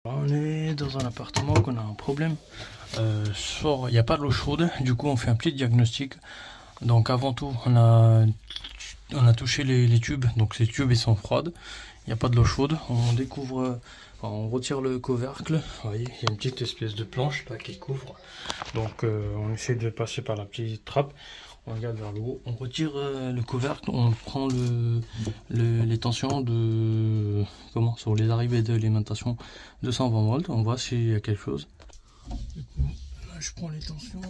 On est dans un appartement qu'on a un problème. Il n'y a pas de l'eau chaude, du coup on fait un petit diagnostic. Donc avant tout on a touché les tubes, donc ces tubes ils sont froides, il n'y a pas de l'eau chaude. On découvre, on retire le couvercle, vous voyez il y a une petite espèce de planche là qui couvre. Donc on essaie de passer par la petite trappe, on regarde vers le haut, on retire le couvercle, on prend les tensions de sur les arrivées de l'alimentation 220 volts, on voit s'il y a quelque chose. Du coup, là je prends les tensions.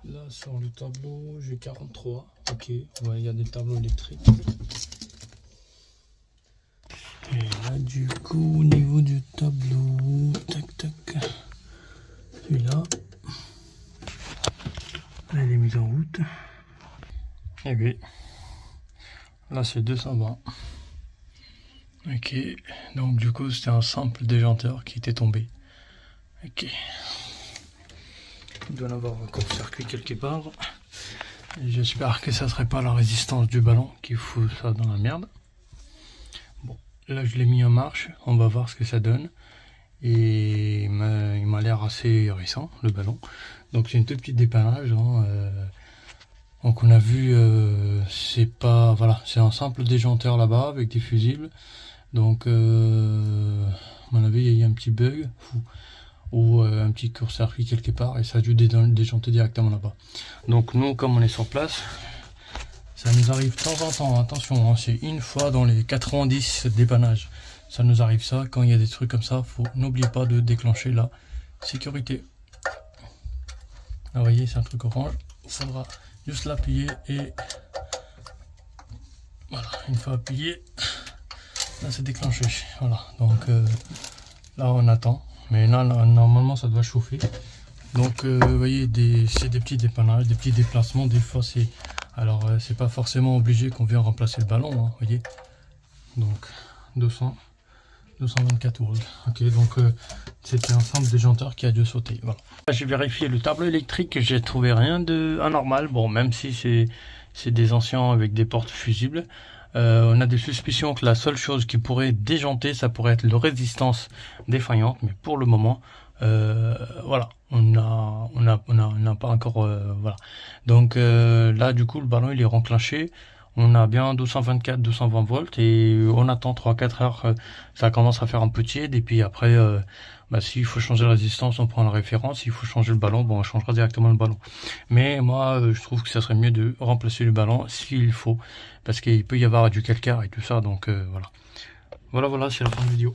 Là sur le tableau j'ai 43. Ok, ouais, il y a des tableaux électriques. Et là du coup au niveau du tableau, tac tac, celui-là, là il est mis en route. Et oui, là c'est 220. Ok, donc du coup c'était un simple déjanteur qui était tombé. Ok. Il doit y en avoir un court-circuit quelque part. J'espère que ça serait pas la résistance du ballon qui fout ça dans la merde. Bon, là je l'ai mis en marche, on va voir ce que ça donne. Et il m'a l'air assez récent le ballon. Donc c'est une toute petite dépannage. Donc on a vu, c'est pas, voilà, c'est un simple déjanteur là-bas avec des fusibles. Donc à mon avis il y a eu un petit bug ou un petit court-circuit quelque part et ça a dû déjanter directement là-bas. Donc nous comme on est sur place, ça nous arrive de temps en temps, attention, hein, c'est une fois dans les 90 dépannages, ça nous arrive ça. Quand il y a des trucs comme ça, n'oubliez pas de déclencher la sécurité. Là, vous voyez, c'est un truc orange, il faudra juste l'appuyer et voilà, une fois appuyé, là c'est déclenché. Voilà, donc là on attend. Mais là, normalement, ça doit chauffer. Donc, vous voyez, c'est des petits dépannages, des petits déplacements. Des fois, c'est... Alors, c'est pas forcément obligé qu'on vienne remplacer le ballon, hein, vous voyez. Donc, 224 volts. Ok, donc, c'était un simple déjanteur qui a dû sauter. Voilà. J'ai vérifié le tableau électrique, j'ai trouvé rien de anormal. Bon, même si c'est des anciens avec des portes fusibles. On a des suspicions que la seule chose qui pourrait déjanter, ça pourrait être la résistance défaillante, mais pour le moment, voilà, on n'a pas encore, voilà. Donc là, du coup, le ballon il est renclenché. On a bien 224-220 volts et on attend 3-4 heures. Ça commence à faire un peu tiède et puis après, s'il faut changer la résistance, on prend la référence. S'il faut changer le ballon, bon, on changera directement le ballon. Mais moi, je trouve que ça serait mieux de remplacer le ballon s'il faut, parce qu'il peut y avoir du calcaire et tout ça. Donc voilà. Voilà, c'est la fin de la vidéo.